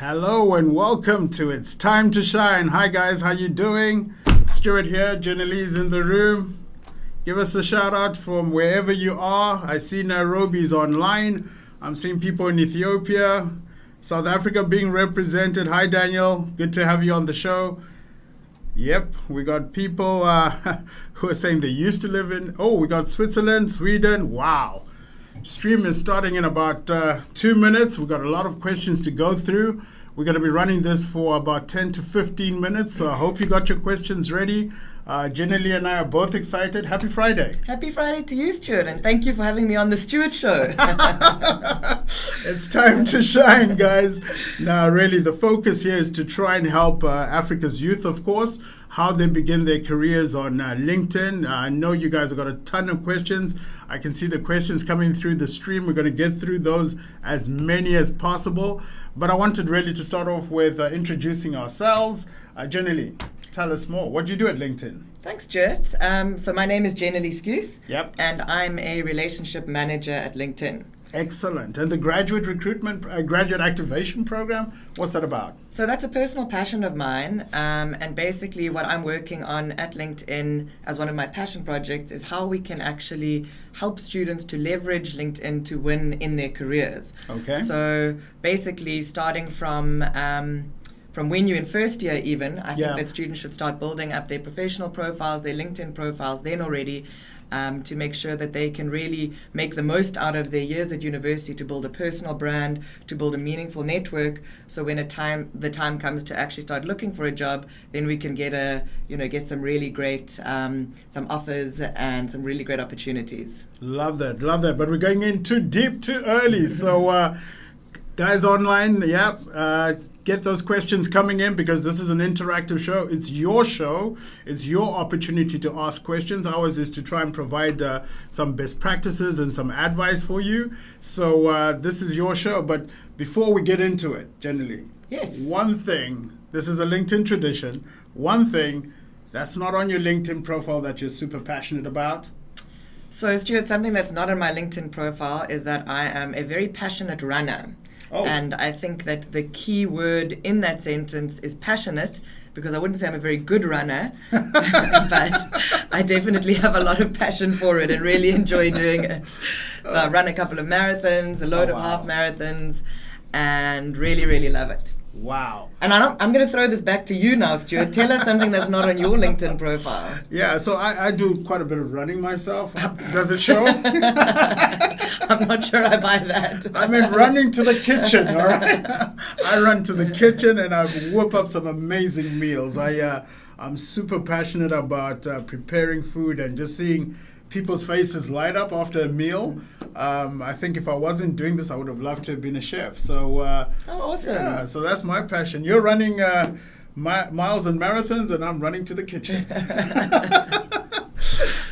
Hello and welcome to It's Time to Shine. Hi guys, how you doing? Stuart here, Jenali is in the room. Give us a shout out from wherever you are. I see Nairobi's online. I'm seeing people in Ethiopia, South Africa being represented. Hi Daniel, good to have you on the show. Yep, we got people who are saying they used to live in, we got Switzerland, Sweden, wow. Stream is starting in about 2 minutes. We've got a lot of questions to go through. We're going to be running this for about 10 to 15 minutes. So I hope you got your questions ready. Jenali and I are both excited. Happy Friday. Happy Friday to you, Stuart, and thank you for having me on the Stuart Show. It's time to shine, guys. Now, really, the focus here is to try and help Africa's youth, of course, how they begin their careers on LinkedIn. I know you guys have got a ton of questions. I can see the questions coming through the stream. We're going to get through those as many as possible. But I wanted really to start off with introducing ourselves. Jenali, tell us more. What do you do at LinkedIn? Thanks, Stuart. So my name is Jenali Skuse, and I'm a relationship manager at LinkedIn. Excellent. And the graduate recruitment, graduate activation program, what's that about? So that's a personal passion of mine. And basically what I'm working on at LinkedIn as one of my passion projects is how we can actually help students to leverage LinkedIn to win in their careers. Okay. So basically starting from when you're in first year even, I think that students should start building up their professional profiles, their LinkedIn profiles then already, to make sure that they can really make the most out of their years at university to build a personal brand, to build a meaningful network. So when the time comes to actually start looking for a job, then we can get some really great some offers and some really great opportunities. Love that. But we're going in too deep, too early. So guys online, get those questions coming in because this is an interactive show. It's your show. It's your opportunity to ask questions. Ours is to try and provide some best practices and some advice for you. So this is your show. But before we get into it, Jenali, one thing, this is a LinkedIn tradition, one thing that's not on your LinkedIn profile that you're super passionate about. So Stuart, something that's not on my LinkedIn profile is that I am a very passionate runner. And I think that the key word in that sentence is passionate, because I wouldn't say I'm a very good runner, but I definitely have a lot of passion for it and really enjoy doing it. So I've run a couple of marathons, a load of half marathons, and really, really love it. Wow. And I'm going to throw this back to you now, Stuart. Tell us something that's not on your LinkedIn profile. Yeah, so I do quite a bit of running myself. Does it show? I'm not sure I buy that. I mean, running to the kitchen, all right? I run to the kitchen and I whip up some amazing meals. I'm super passionate about preparing food and just seeing people's faces light up after a meal. I think if I wasn't doing this, I would have loved to have been a chef. So, awesome. Yeah, so that's my passion. You're running miles and marathons, and I'm running to the kitchen.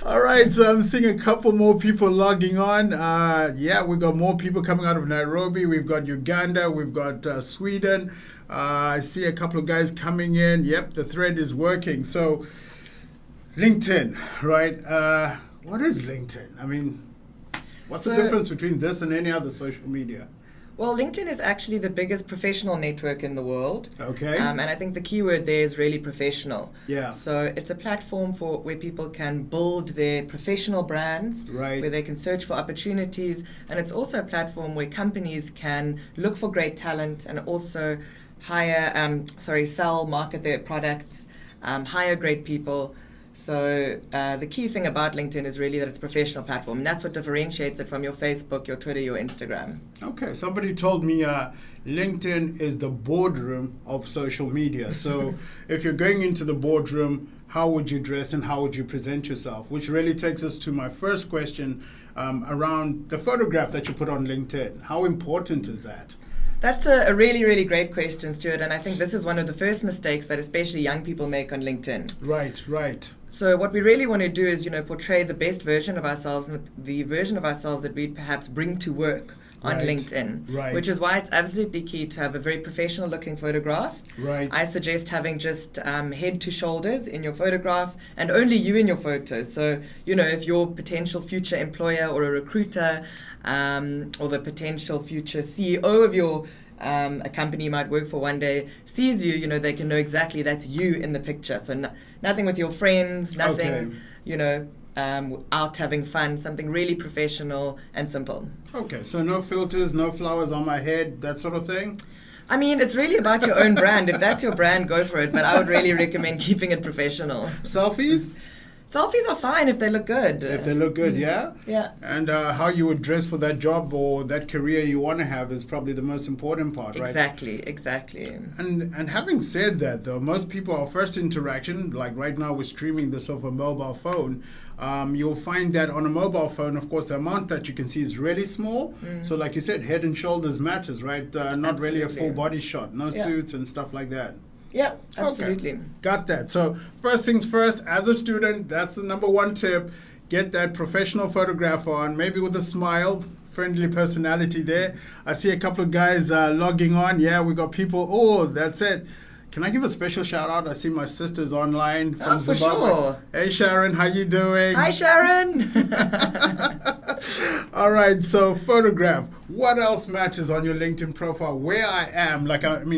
All right, so I'm seeing a couple more people logging on. We've got more people coming out of Nairobi. We've got Uganda. We've got Sweden. I see a couple of guys coming in. Yep, the thread is working. So, LinkedIn, right? What is LinkedIn? I mean, what's the difference between this and any other social media? Well, LinkedIn is actually the biggest professional network in the world. Okay. And I think the key word there is really professional. Yeah. So it's a platform where people can build their professional brands, right, where they can search for opportunities. And it's also a platform where companies can look for great talent and also market their products, hire great people. So the key thing about LinkedIn is really that it's a professional platform. And that's what differentiates it from your Facebook, your Twitter, your Instagram. Okay, somebody told me LinkedIn is the boardroom of social media. So if you're going into the boardroom, how would you dress and how would you present yourself? Which really takes us to my first question around the photograph that you put on LinkedIn. How important is that? That's a really, really great question, Stuart, and I think this is one of the first mistakes that especially young people make on LinkedIn. Right. So what we really want to do is, portray the best version of ourselves and the version of ourselves that we'd perhaps bring to work on LinkedIn, which is why it's absolutely key to have a very professional looking photograph. Right. I suggest having just head to shoulders in your photograph and only you in your photo. So, if your potential future employer or a recruiter or the potential future CEO of your a company you might work for one day sees you, they can know exactly that's you in the picture. So nothing with your friends, nothing, out having fun, something really professional and simple. Okay, so no filters, no flowers on my head, that sort of thing? I mean, it's really about your own brand. If that's your brand, go for it. But I would really recommend keeping it professional. Selfies? Selfies are fine if they look good. If they look good, yeah? Yeah. And how you would dress for that job or that career you want to have is probably the most important part, right? Exactly. And having said that, though, most people, our first interaction, like right now we're streaming this off a mobile phone, you'll find that on a mobile phone, of course, the amount that you can see is really small. So like you said, head and shoulders matters, right? Not really a full body shot, no suits and stuff like that. Yeah, absolutely. Okay. Got that. So first things first, as a student, that's the number one tip. Get that professional photograph on, maybe with a smile, friendly personality there. I see a couple of guys logging on. Yeah, we got people. Oh, that's it. Can I give a special shout out? I see my sister's online from Zimbabwe. Sure. Hey Sharon, how you doing? Hi Sharon. All right, so photograph. What else matters on your LinkedIn profile? Where I am,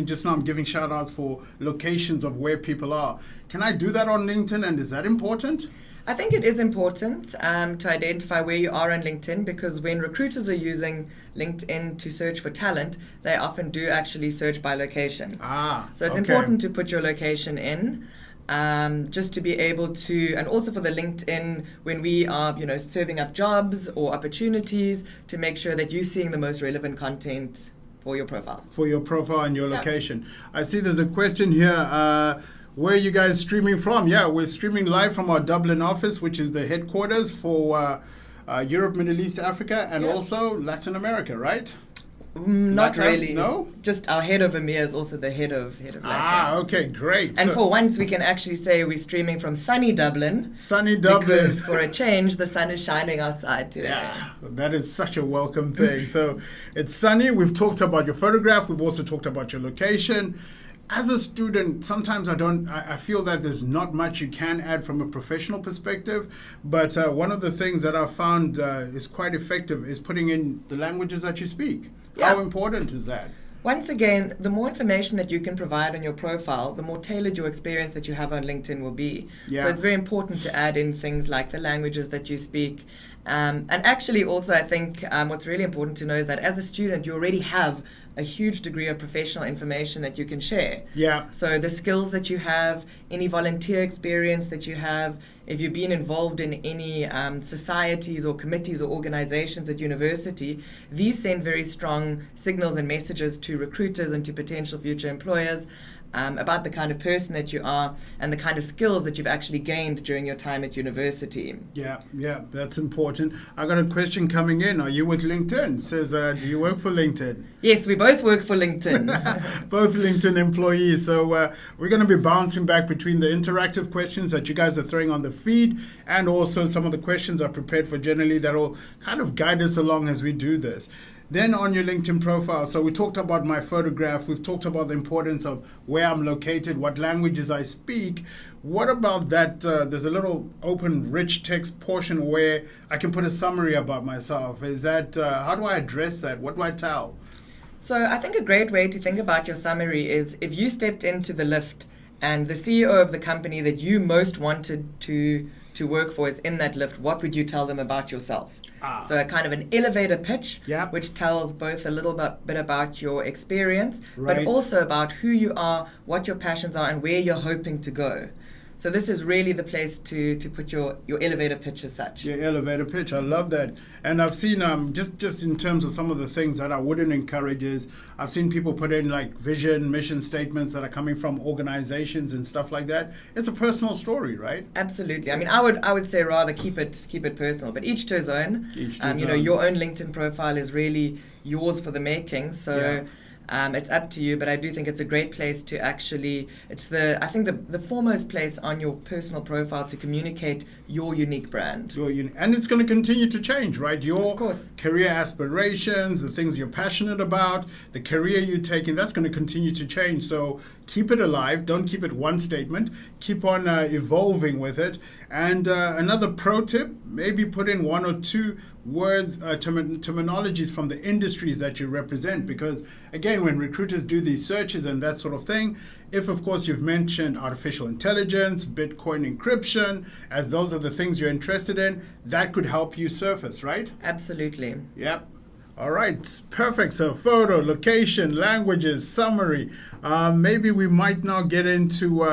just now I'm giving shout outs for locations of where people are. Can I do that on LinkedIn, and is that important? I think it is important to identify where you are on LinkedIn, because when recruiters are using LinkedIn to search for talent, they often do actually search by location. So it's important to put your location in, just to be able to, and also for the LinkedIn, when we are, serving up jobs or opportunities, to make sure that you're seeing the most relevant content for your profile. For your profile and your location. I see there's a question here. Where are you guys streaming from? Yeah, we're streaming live from our Dublin office, which is the headquarters for Europe, Middle East, Africa, and also Latin America, right? Not really. No? Just our head of EMEA is also the head of Latin. Okay, great. And for once, we can actually say we're streaming from sunny Dublin. Sunny Dublin. Because for a change, the sun is shining outside today. Yeah, that is such a welcome thing. So it's sunny. We've talked about your photograph. We've also talked about your location. As a student, sometimes I feel that there's not much you can add from a professional perspective, but one of the things that I've found is quite effective is putting in the languages that you speak. Yeah. How important is that? Once again, the more information that you can provide on your profile, the more tailored your experience that you have on LinkedIn will be. Yeah. So it's very important to add in things like the languages that you speak. And actually also I think what's really important to know is that as a student, you already have a huge degree of professional information that you can share. Yeah. So the skills that you have, any volunteer experience that you have, if you've been involved in any societies or committees or organizations at university, these send very strong signals and messages to recruiters and to potential future employers about the kind of person that you are and the kind of skills that you've actually gained during your time at university. Yeah, that's important. I got a question coming in. Are you with LinkedIn? It says, do you work for LinkedIn? Yes, we both work for LinkedIn. Both LinkedIn employees. So we're going to be bouncing back between the interactive questions that you guys are throwing on the feed and also some of the questions I prepared for Jenali that will kind of guide us along as we do this. Then on your LinkedIn profile, so we talked about my photograph, we've talked about the importance of where I'm located, what languages I speak. What about that, there's a little open rich text portion where I can put a summary about myself. Is that, how do I address that? What do I tell? So I think a great way to think about your summary is if you stepped into the lift and the CEO of the company that you most wanted to work for is in that lift, what would you tell them about yourself? So a kind of an elevator pitch, which tells both a little bit about your experience, but also about who you are, what your passions are, and where you're hoping to go. So this is really the place to put your elevator pitch as such. Your elevator pitch, I love that. And I've seen, just in terms of some of the things that I wouldn't encourage is, I've seen people put in like vision, mission statements that are coming from organizations and stuff like that. It's a personal story, right? Absolutely. I mean, I would say rather keep it personal, but each to his own. Each to his own. Your own LinkedIn profile is really yours for the making. So. Yeah. It's up to you, but I do think it's a great place to actually, I think the foremost place on your personal profile to communicate your unique brand. And it's going to continue to change, right? Your career aspirations, the things you're passionate about, the career you're taking, that's going to continue to change. So keep it alive. Don't keep it one statement. Keep on evolving with it. And another pro tip, maybe put in one or two words, terminologies from the industries that you represent. Because again, when recruiters do these searches and that sort of thing, if of course you've mentioned artificial intelligence, Bitcoin encryption, as those are the things you're interested in, that could help you surface, right? Absolutely. Yep. All right, perfect. So photo, location, languages, summary. Maybe we might now get into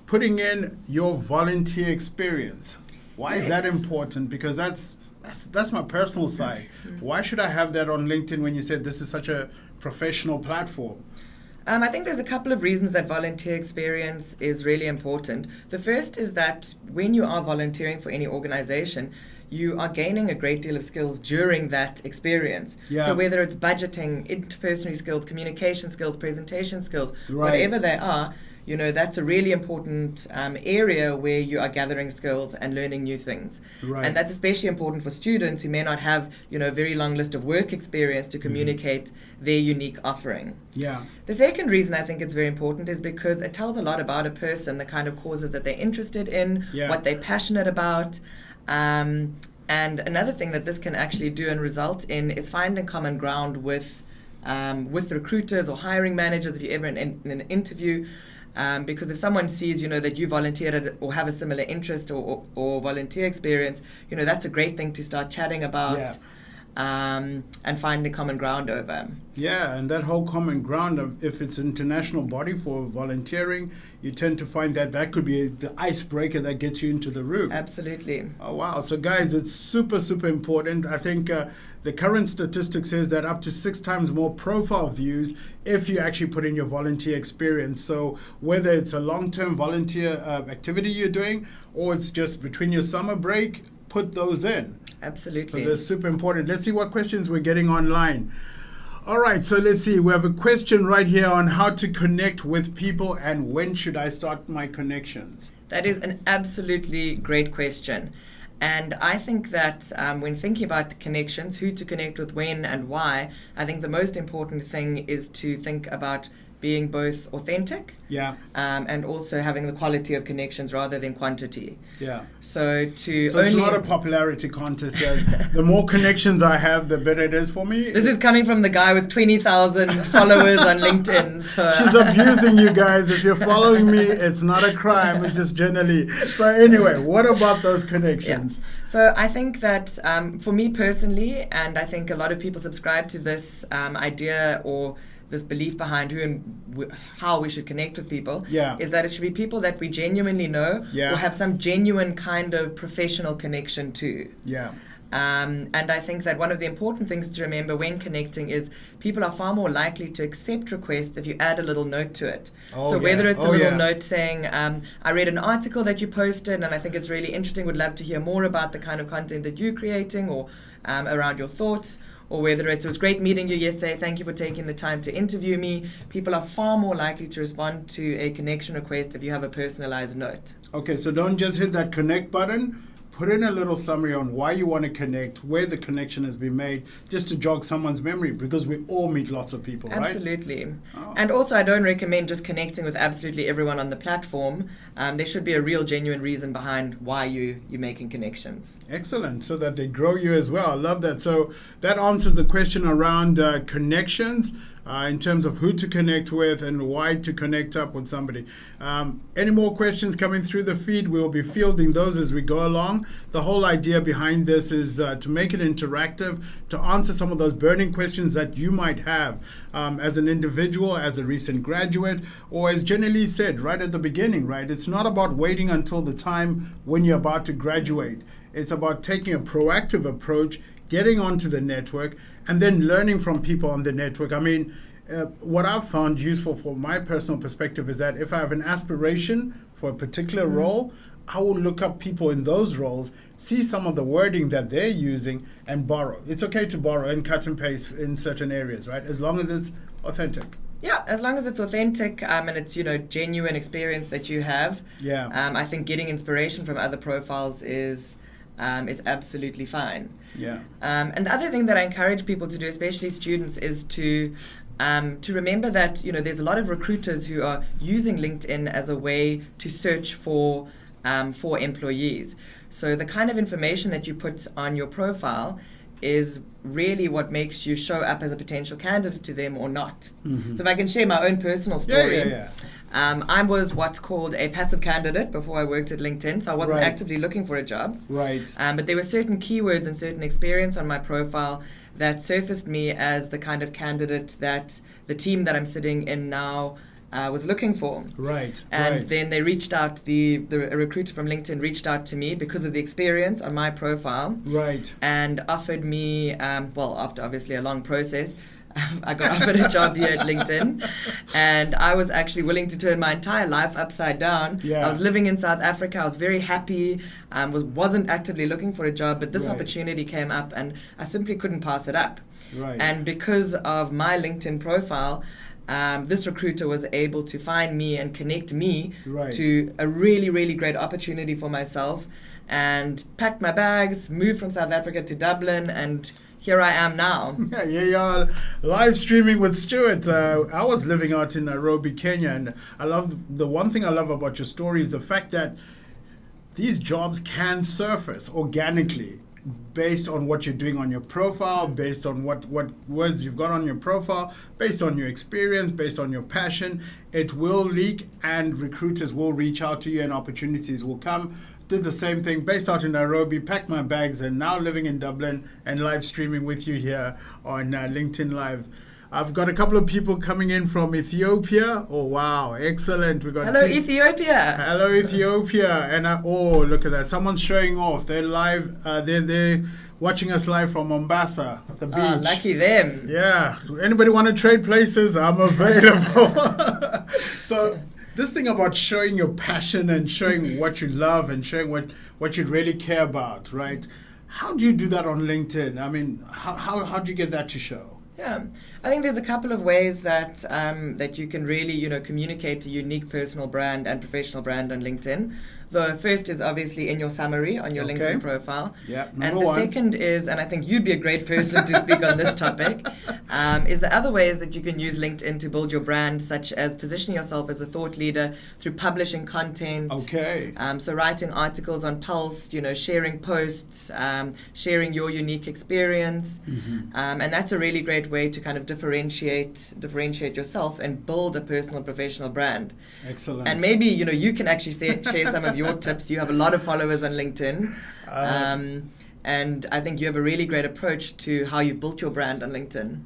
putting in your volunteer experience. Why is that important? Because that's my personal side. Why should I have that on LinkedIn when you said this is such a professional platform? I think there's a couple of reasons that volunteer experience is really important. The first is that when you are volunteering for any organization, you are gaining a great deal of skills during that experience. Yeah. So whether it's budgeting, interpersonal skills, communication skills, presentation skills, Right. whatever they are, that's a really important area where you are gathering skills and learning new things. Right. And that's especially important for students who may not have, a very long list of work experience to communicate their unique offering. Yeah. The second reason I think it's very important is because it tells a lot about a person, the kind of causes that they're interested in, Yeah. what they're passionate about. And another thing that this can actually do and result in is finding common ground with recruiters or hiring managers if you're ever in an interview. Because if someone sees, that you volunteered or have a similar interest or volunteer experience, that's a great thing to start chatting about. Yeah. And finding common ground over. Yeah, and that whole common ground, if it's an international body for volunteering, you tend to find that could be the icebreaker that gets you into the room. Absolutely. Oh, wow. So, guys, it's super, super important. I think the current statistic says that up to 6 times more profile views if you actually put in your volunteer experience. So whether it's a long-term volunteer activity you're doing or it's just between your summer break, put those in. Absolutely. Because they're super important. Let's see what questions we're getting online. All right, so let's see. We have a question right here on how to connect with people and when should I start my connections? That is an absolutely great question. And I think that when thinking about the connections, who to connect with, when and why, I think the most important thing is to think about being both authentic and also having the quality of connections rather than quantity. Yeah. So it's not a popularity contest. The more connections I have, the better it is for me. This is coming from the guy with 20,000 followers on LinkedIn. So. She's abusing you guys. If you're following me, it's not a crime. It's just Jenali. So anyway, what about those connections? Yeah. So I think that for me personally, and I think a lot of people subscribe to this idea or this belief behind who and how we should connect with people, is that it should be people that we genuinely know or have some genuine kind of professional connection to. Yeah. And I think that one of the important things to remember when connecting is people are far more likely to accept requests if you add a little note to it. So whether it's a little note saying, I read an article that you posted and I think it's really interesting, would love to hear more about the kind of content that you're creating or around your thoughts, or whether it was great meeting you yesterday, thank you for taking the time to interview me. People are far more likely to respond to a connection request if you have a personalized note. Okay, so don't just hit that connect button. Put in a little summary on why you want to connect, where the connection has been made, just to jog someone's memory, because we all meet lots of people, right? Absolutely. Oh. And also, I don't recommend just connecting with absolutely everyone on the platform. There should be a real, genuine reason behind why you're making connections. Excellent, so that they grow you as well. I love that. So that answers the question around connections. In terms of who to connect with and why to connect up with somebody. Any more questions coming through the feed? We'll be fielding those as we go along. The whole idea behind this is to make it interactive, to answer some of those burning questions that you might have as an individual, as a recent graduate, or as Jenali said right at the beginning, right? It's not about waiting until the time when you're about to graduate. It's about taking a proactive approach, getting onto the network, and then learning from people on the network. I mean, what I've found useful for my personal perspective is that if I have an aspiration for a particular role, I will look up people in those roles, see some of the wording that they're using, and borrow. It's okay to borrow and cut and paste in certain areas, right? As long as it's authentic. Yeah, as long as it's authentic and it's genuine experience that you have. Yeah. I think getting inspiration from other profiles is absolutely fine. Yeah. And the other thing that I encourage people to do, especially students, is to remember that there's a lot of recruiters who are using LinkedIn as a way to search for employees. So the kind of information that you put on your profile is really what makes you show up as a potential candidate to them or not. Mm-hmm. So if I can share my own personal story. Yeah. I was what's called a passive candidate before I worked at LinkedIn, so I wasn't actively looking for a job. Right. But there were certain keywords and certain experience on my profile that surfaced me as the kind of candidate that the team that I'm sitting in now was looking for. Right. And then they reached out, a recruiter from LinkedIn reached out to me because of the experience on my profile. Right. And offered me, after obviously a long process, I got offered a job here at LinkedIn, and I was actually willing to turn my entire life upside down. Yeah. I was living in South Africa. I was very happy. Wasn't actively looking for a job, but this opportunity came up, and I simply couldn't pass it up. Right. And because of my LinkedIn profile, this recruiter was able to find me and connect me to a really, really great opportunity for myself, and packed my bags, moved from South Africa to Dublin, and here I am now. Yeah, live streaming with Stuart. I was living out in Nairobi, Kenya, and the one thing I love about your story is the fact that these jobs can surface organically based on what you're doing on your profile, based on what words you've got on your profile, based on your experience, based on your passion. It will leak, and recruiters will reach out to you, and opportunities will come. Did the same thing, based out in Nairobi, packed my bags, and now living in Dublin and live streaming with you here on LinkedIn Live. I've got a couple of people coming in from Ethiopia. Oh, wow. Excellent. Hello, Ethiopia. Hello, Ethiopia. And look at that. Someone's showing off. They're live. They're watching us live from Mombasa, the beach. Oh, lucky them. Yeah. Anybody want to trade places? I'm available. So this thing about showing your passion and showing what you love and showing what you really care about, right? How do you do that on LinkedIn? I mean, how do you get that to show? Yeah, I think there's a couple of ways that that you can really, communicate a unique personal brand and professional brand on LinkedIn. The first is obviously in your summary on your LinkedIn profile. Yeah, and the second is, and I think you'd be a great person to speak on this topic, is the other ways that you can use LinkedIn to build your brand, such as positioning yourself as a thought leader through publishing content. Okay. So writing articles on Pulse, sharing posts, sharing your unique experience. Mm-hmm. And that's a really great way to kind of differentiate yourself and build a personal and professional brand. Excellent. And maybe, you can actually share some of your tips. You have a lot of followers on LinkedIn. And I think you have a really great approach to how you've built your brand on LinkedIn.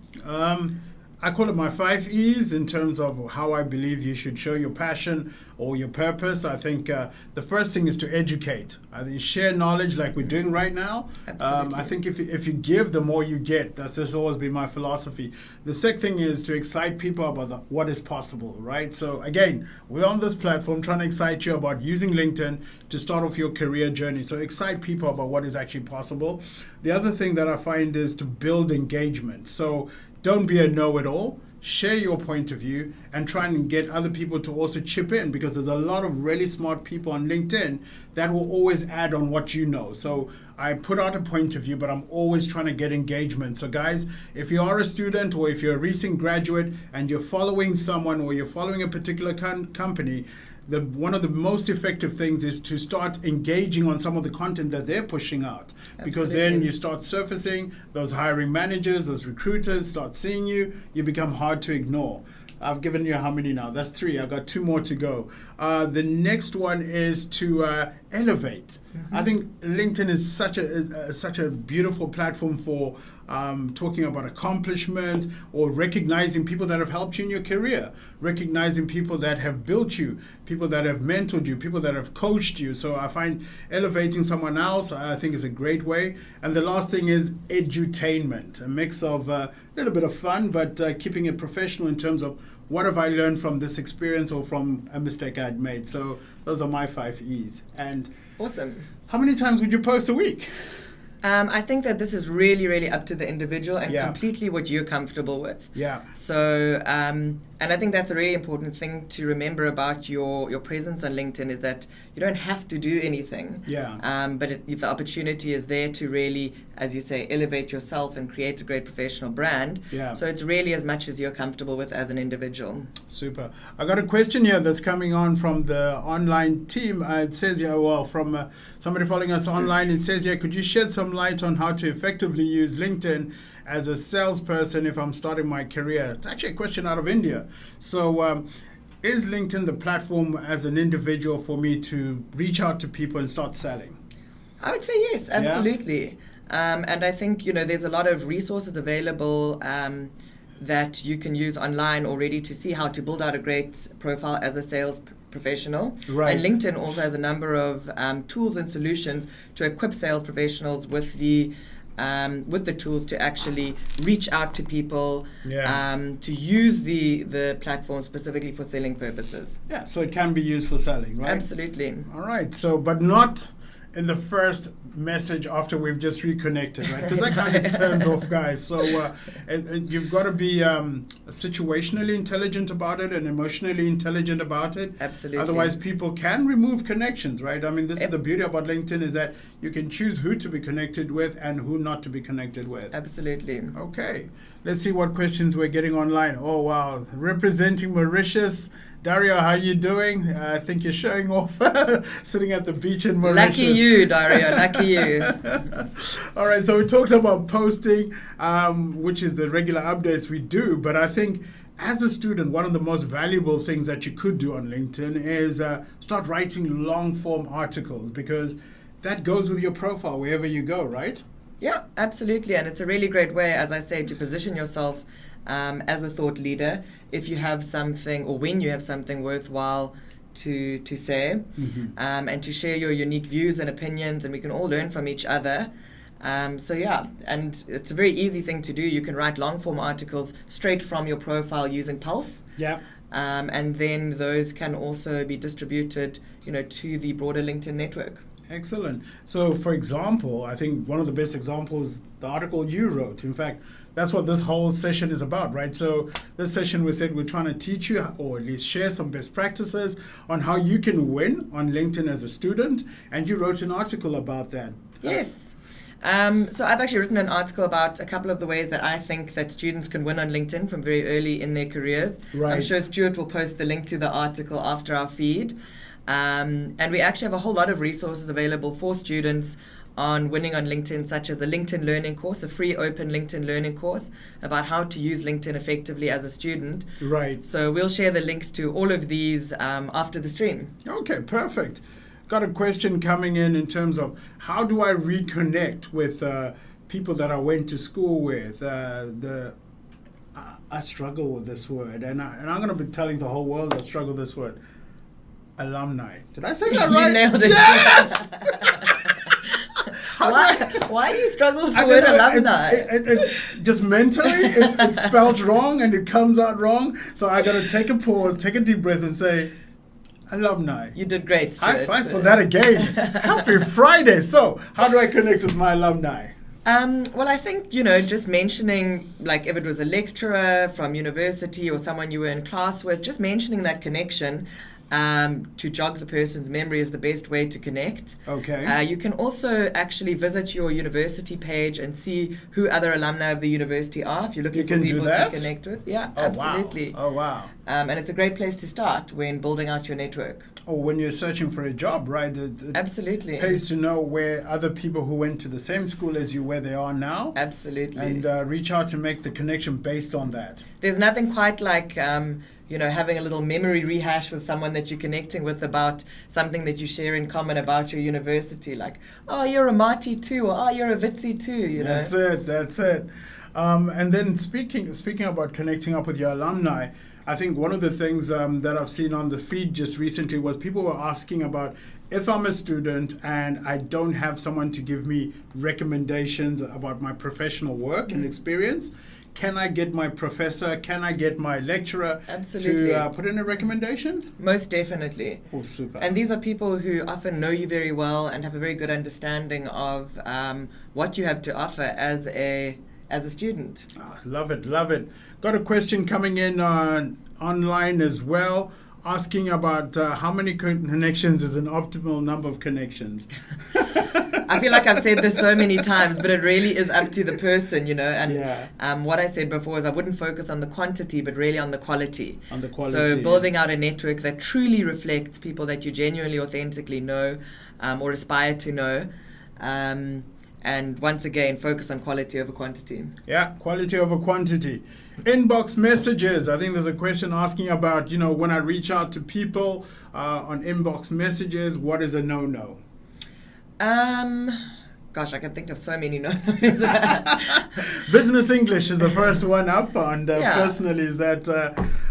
I call it my 5 E's in terms of how I believe you should show your passion or your purpose. I think the first thing is to educate. I think share knowledge like we're doing right now. I think if you give, the more you get. That's just always been my philosophy. The second thing is to excite people about what is possible, right? So again, we're on this platform trying to excite you about using LinkedIn to start off your career journey. So excite people about what is actually possible. The other thing that I find is to build engagement. So don't be a know-it-all. Share your point of view and try and get other people to also chip in, because there's a lot of really smart people on LinkedIn that will always add on what you know. So I put out a point of view, but I'm always trying to get engagement. So guys, if you are a student or if you're a recent graduate and you're following someone or you're following a particular company, one of the most effective things is to start engaging on some of the content that they're pushing out. Because then you start surfacing, those hiring managers, those recruiters start seeing you become hard to ignore. I've given you how many now? That's 3. I've got 2 more to go. The next one is to elevate. Mm-hmm. I think LinkedIn is such a beautiful platform for talking about accomplishments or recognizing people that have helped you in your career, recognizing people that have built you, people that have mentored you, people that have coached you. So I find elevating someone else, I think, is a great way. And the last thing is edutainment, a mix of a little bit of fun, but keeping it professional in terms of what have I learned from this experience or from a mistake I'd made. So those are my 5 E's. And awesome. How many times would you post a week? I think that this is really, really up to the individual and completely what you're comfortable with. Yeah. So, and I think that's a really important thing to remember about your presence on LinkedIn, is that you don't have to do anything. Yeah. But the opportunity is there to really, as you say, elevate yourself and create a great professional brand. Yeah. So it's really as much as you're comfortable with as an individual. Super. I got a question here that's coming on from the online team. It says here, from somebody following us online, it says here, could you shed some some light on how to effectively use LinkedIn as a salesperson if I'm starting my career? It's actually a question out of India. So is LinkedIn the platform as an individual for me to reach out to people and start selling? I would say yes, absolutely. Yeah. And I think, there's a lot of resources available that you can use online already to see how to build out a great profile as a sales professional. Right. And LinkedIn also has a number of tools and solutions to equip sales professionals with the tools to actually reach out to people, to use the platform specifically for selling purposes. Yeah, so it can be used for selling, right? Absolutely. All right, so but not in the first message after we've just reconnected, right? Because that kind of turns off guys. So you've got to be situationally intelligent about it and emotionally intelligent about it. Absolutely. Otherwise, people can remove connections, right? I mean, this is the beauty about LinkedIn, is that you can choose who to be connected with and who not to be connected with. Absolutely. Okay, let's see what questions we're getting online. Oh, wow. Representing Mauritius. Dario, how you doing? I think you're showing off sitting at the beach in Mauritius. Lucky you, Dario. Lucky you. All right, so we talked about posting, which is the regular updates we do. But I think as a student, one of the most valuable things that you could do on LinkedIn is start writing long-form articles, because that goes with your profile wherever you go, right? Yeah, absolutely. And it's a really great way, as I say, to position yourself as a thought leader if you have something, or when you have something worthwhile to say, and to share your unique views and opinions, and we can all learn from each other. So yeah, and it's a very easy thing to do. You can write long form articles straight from your profile using Pulse. Yeah. And then those can also be distributed, to the broader LinkedIn network. Excellent. So, for example, I think one of the best examples, the article you wrote. In fact, that's what this whole session is about, right? So this session, we said we're trying to teach you, or at least share some best practices on how you can win on LinkedIn as a student. And you wrote an article about that. Yes. So I've actually written an article about a couple of the ways that I think that students can win on LinkedIn from very early in their careers. Right. I'm sure Stuart will post the link to the article after our feed. And we actually have a whole lot of resources available for students on winning on LinkedIn, such as the LinkedIn Learning course, a free open LinkedIn Learning course about how to use LinkedIn effectively as a student. Right. So we'll share the links to all of these after the stream. Okay, perfect. Got a question coming in terms of how do I reconnect with people that I went to school with? I struggle with this word, and I'm going to be telling the whole world I struggle with this word. Alumni. Did I say that right? You nailed it. Yes! Why do you struggle with the word alumni? Just mentally, it's spelled wrong and it comes out wrong. So I got to take a pause, take a deep breath and say, alumni. You did great, Stuart. High five for that again. Happy Friday. So how do I connect with my alumni? Well, I think, just mentioning, like if it was a lecturer from university or someone you were in class with, just mentioning that connection to jog the person's memory is the best way to connect. Okay. You can also actually visit your university page and see who other alumni of the university are if you're looking for people to connect with. Yeah, absolutely. Wow. Oh, wow. And it's a great place to start when building out your network. Or when you're searching for a job, right? It Absolutely. pays to know where other people who went to the same school as you, where they are now. Absolutely. And reach out to make the connection based on that. There's nothing quite like having a little memory rehash with someone that you're connecting with about something that you share in common about your university, like, oh, you're a Marty too, or oh, you're a Vitsi too, That's it. And then speaking about connecting up with your alumni, I think one of the things that I've seen on the feed just recently was people were asking about if I'm a student and I don't have someone to give me recommendations about my professional work and experience, can I get my professor, can I get my lecturer to put in a recommendation? Most definitely. Oh, super. And these are people who often know you very well and have a very good understanding of what you have to offer as a student. Love it. Got a question coming in online as well, asking about how many connections is an optimal number of connections. I feel like I've said this so many times, but it really is up to the person, And what I said before is I wouldn't focus on the quantity, but really on the quality. So building out a network that truly reflects people that you genuinely, authentically know or aspire to know. And once again, focus on quality over quantity. Yeah, quality over quantity. Inbox messages. I think there's a question asking about, when I reach out to people on inbox messages, what is a no-no? Gosh, I can think of so many no-nos. Business English is the first one I found personally, is that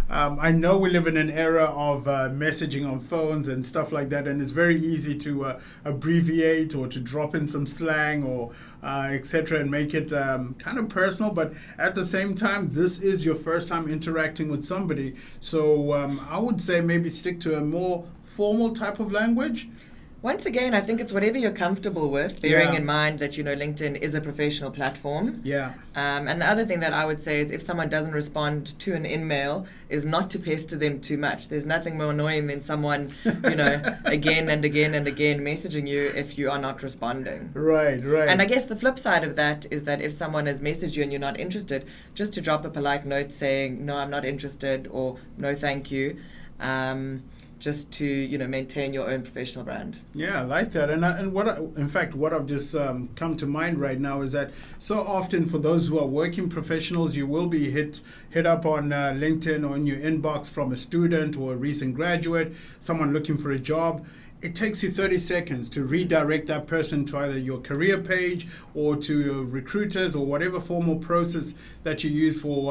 I know we live in an era of messaging on phones and stuff like that, and it's very easy to abbreviate or to drop in some slang or etc. and make it kind of personal. But at the same time, this is your first time interacting with somebody. So I would say maybe stick to a more formal type of language. Once again, I think it's whatever you're comfortable with, bearing in mind that, LinkedIn is a professional platform. Yeah. And the other thing that I would say is if someone doesn't respond to an email, is not to pester them too much. There's nothing more annoying than someone, again and again and again messaging you if you are not responding. Right. And I guess the flip side of that is that if someone has messaged you and you're not interested, just to drop a polite note saying, no, I'm not interested, or no, thank you. Just to maintain your own professional brand. Yeah, I like that. And what I've just come to mind right now is that so often for those who are working professionals, you will be hit up on LinkedIn or in your inbox from a student or a recent graduate, someone looking for a job. It takes you 30 seconds to redirect that person to either your career page or to your recruiters or whatever formal process that you use for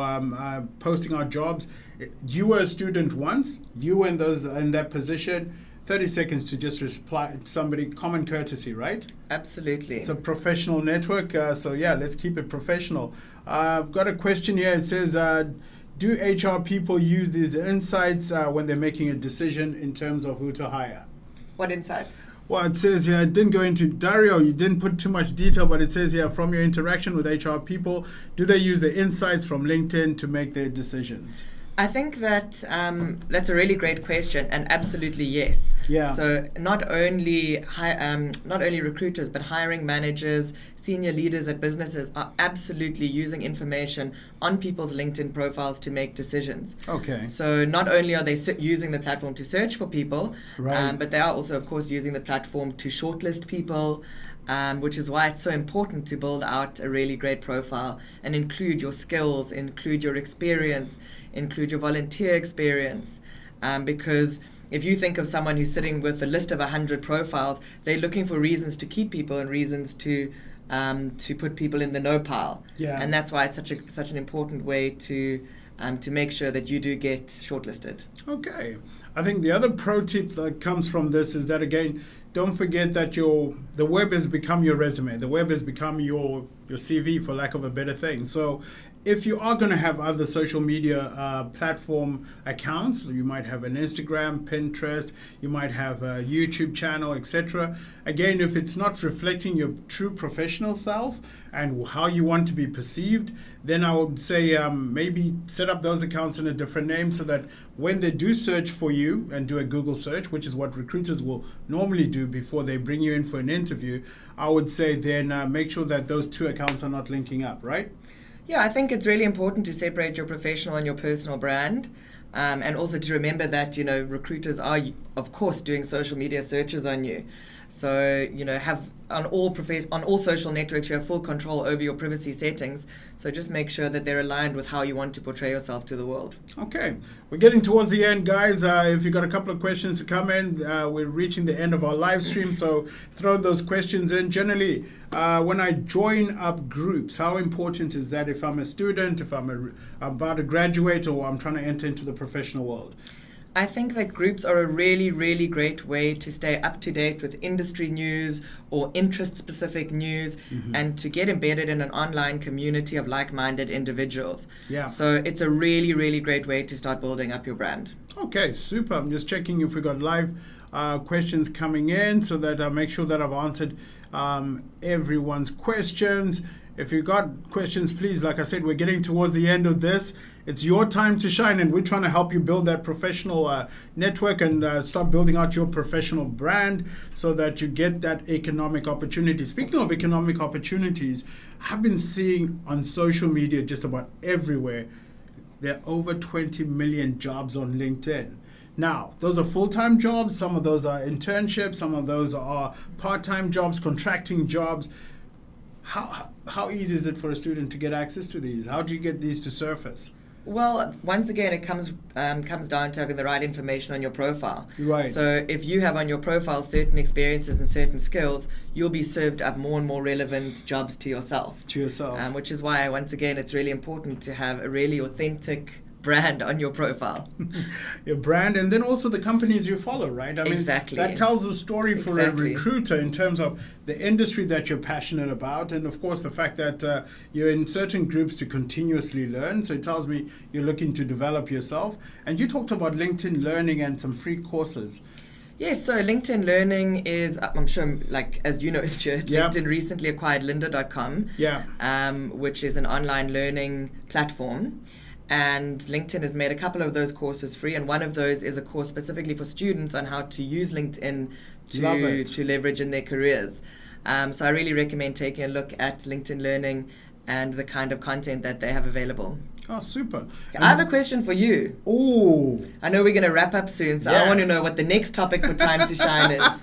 posting out jobs. You were a student once, you were in that position, 30 seconds to just reply to somebody, common courtesy, right? Absolutely. It's a professional network, so let's keep it professional. I've got a question here. It says, do HR people use these insights when they're making a decision in terms of who to hire? What insights? Well, it says here, I didn't go into Dario, you didn't put too much detail, but it says here, from your interaction with HR people, do they use the insights from LinkedIn to make their decisions? I think that that's a really great question, and absolutely yes. Yeah. So not only recruiters, but hiring managers, senior leaders at businesses are absolutely using information on people's LinkedIn profiles to make decisions. Okay. So not only are they using the platform to search for people, right. But they are also, of course, using the platform to shortlist people. Which is why it's so important to build out a really great profile and include your skills, include your experience, include your volunteer experience. Because if you think of someone who's sitting with a list of 100 profiles, they're looking for reasons to keep people and reasons to put people in the no pile. Yeah. And that's why it's such an important way to make sure that you do get shortlisted. Okay. I think the other pro tip that comes from this is that, again, don't forget that the web has become your resume. The web has become your CV, for lack of a better thing. So if you are going to have other social media platform accounts, you might have an Instagram, Pinterest, you might have a YouTube channel, etc. Again, if it's not reflecting your true professional self and how you want to be perceived, then I would say maybe set up those accounts in a different name so that when they do search for you and do a Google search, which is what recruiters will normally do before they bring you in for an interview, I would say then make sure that those two accounts are not linking up, right? Yeah, I think it's really important to separate your professional and your personal brand. And also to remember that, recruiters are, of course, doing social media searches on you. So, have on all social networks, you have full control over your privacy settings. So just make sure that they're aligned with how you want to portray yourself to the world. Okay. We're getting towards the end, guys. If you've got a couple of questions to come in, we're reaching the end of our live stream. So throw those questions in. Generally, when I join up groups, how important is that if I'm a student, if I'm about to graduate, or I'm trying to enter into the professional world? I think that groups are a really, really great way to stay up to date with industry news or interest-specific news, and to get embedded in an online community of like-minded individuals. Yeah. So it's a really, really great way to start building up your brand. Okay, super. I'm just checking if we got live questions coming in so that I make sure that I've answered everyone's questions. If you got questions, please, like I said, we're getting towards the end of this. It's your time to shine, and we're trying to help you build that professional network and start building out your professional brand so that you get that economic opportunity. Speaking of economic opportunities, I've been seeing on social media just about everywhere, there are over 20 million jobs on LinkedIn. Now, those are full-time jobs. Some of those are internships. Some of those are part-time jobs, contracting jobs. How easy is it for a student to get access to these? How do you get these to surface? Well, once again, it comes down to having the right information on your profile. Right. So if you have on your profile certain experiences and certain skills, you'll be served up more and more relevant jobs to yourself. Which is why, once again, it's really important to have a really authentic brand on your profile. Your brand, and then also the companies you follow, right? I mean, exactly. That tells a story for a recruiter in terms of the industry that you're passionate about, and of course the fact that you're in certain groups to continuously learn. So it tells me you're looking to develop yourself. And you talked about LinkedIn Learning and some free courses. Yes, so LinkedIn Learning is, I'm sure, like, as you know, Stuart, LinkedIn recently acquired lynda.com, which is an online learning platform. And LinkedIn has made a couple of those courses free, and one of those is a course specifically for students on how to use LinkedIn to leverage in their careers. So I really recommend taking a look at LinkedIn Learning and the kind of content that they have available. Oh, super. I have a question for you. Oh. I know we're going to wrap up soon, so I want to know what the next topic for Time to Shine is.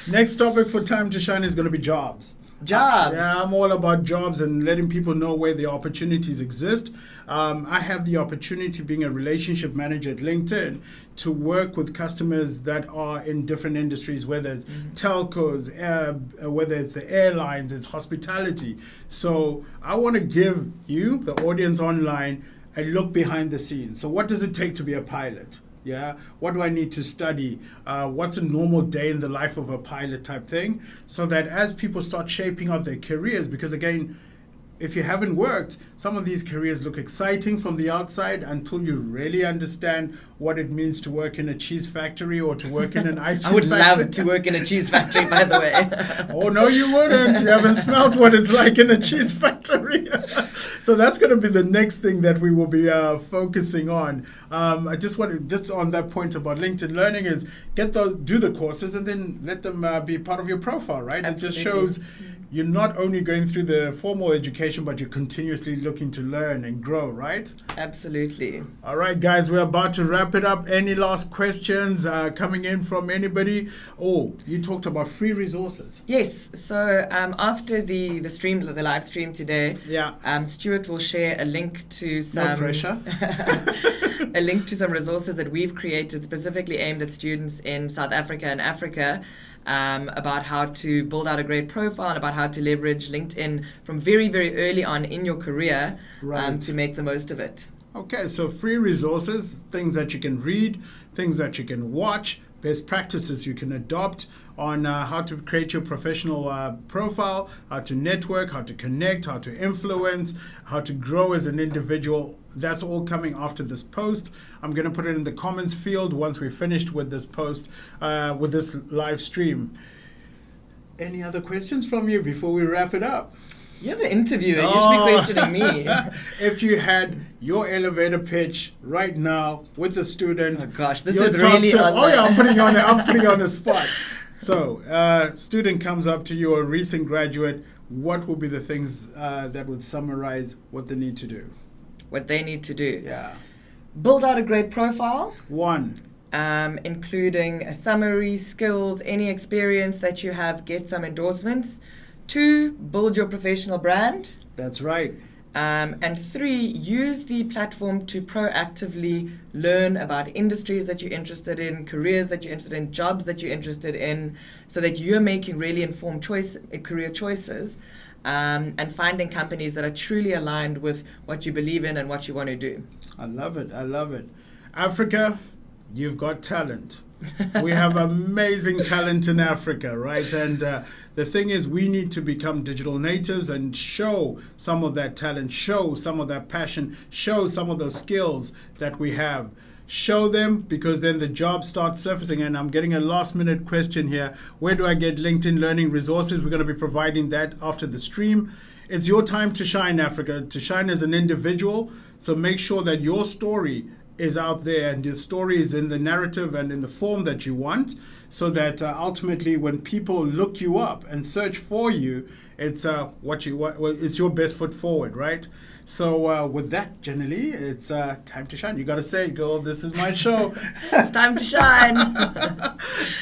Next topic for Time to Shine is going to be jobs. Jobs. I'm all about jobs and letting people know where the opportunities exist. I have the opportunity, being a relationship manager at LinkedIn, to work with customers that are in different industries, whether it's telcos, whether it's the airlines, it's hospitality. So I want to give you, the audience online, a look behind the scenes. So what does it take to be a pilot? Yeah, what do I need to study? What's a normal day in the life of a pilot type thing? So that as people start shaping out their careers, because again, if you haven't worked, some of these careers look exciting from the outside until you really understand what it means to work in a cheese factory or to work in an ice cream factory. I would love to work in a cheese factory, by the way. Oh, no, you wouldn't. You haven't smelled what it's like in a cheese factory. So that's going to be the next thing that we will be focusing on. I just want to, just on that point about LinkedIn Learning, is do the courses and then let them be part of your profile, right? Absolutely. It just shows you're not only going through the formal education, but you're continuously looking to learn and grow, right? Absolutely. All right, guys, we're about to wrap it up. Any last questions coming in from anybody? Oh, you talked about free resources. Yes. So after the live stream today, Stuart will share a link to some... No pressure. a link to some resources that we've created specifically aimed at students in South Africa and Africa, about how to build out a great profile and about how to leverage LinkedIn from very, very early on in your career to make the most of it. Okay, so free resources, things that you can read, things that you can watch, best practices you can adopt on how to create your professional profile, how to network, how to connect, how to influence, how to grow as an individual. That's all coming after this post. I'm going to put it in the comments field once we're finished with this post, with this live stream. Any other questions from you before we wrap it up? You're the interviewer. You should be questioning me. If you had your elevator pitch right now with a student. Oh gosh, this is really I'm putting you on the spot. So, student comes up to you, a recent graduate. What would be the things that would summarize what they need to do? What they need to do. Yeah. Build out a great profile. 1. Including a summary, skills, any experience that you have, get some endorsements. 2, build your professional brand. That's right. And 3, use the platform to proactively learn about industries that you're interested in, careers that you're interested in, jobs that you're interested in, so that you're making really informed career choices, and finding companies that are truly aligned with what you believe in and what you want to do. I love it. Africa, you've got talent. We have amazing talent in Africa, right? And the thing is, we need to become digital natives and show some of that talent, show some of that passion, show some of those skills that we have. Show them, because then the jobs start surfacing. And I'm getting a last minute question here. Where do I get LinkedIn Learning resources? We're going to be providing that after the stream. It's your time to shine, Africa, to shine as an individual. So make sure that your story is out there and your story is in the narrative and in the form that you want, so that ultimately when people look you up and search for you, it's it's your best foot forward, right? So with that, Jenali, it's time to shine. You got to say it, girl. This is my show. It's time to shine.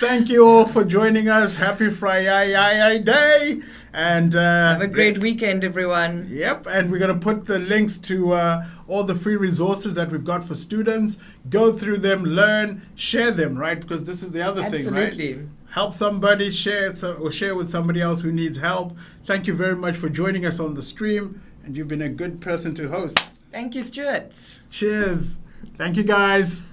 Thank you all for joining us. Happy Friday day. And have a great weekend, everyone. Yep, and we're going to put the links to all the free resources that we've got for students. Go through them, learn, share them, right? Because this is the other thing, right? Absolutely. Help somebody, share with somebody else who needs help. Thank you very much for joining us on the stream, and you've been a good person to host. Thank you, Stuart. Cheers. Thank you, guys.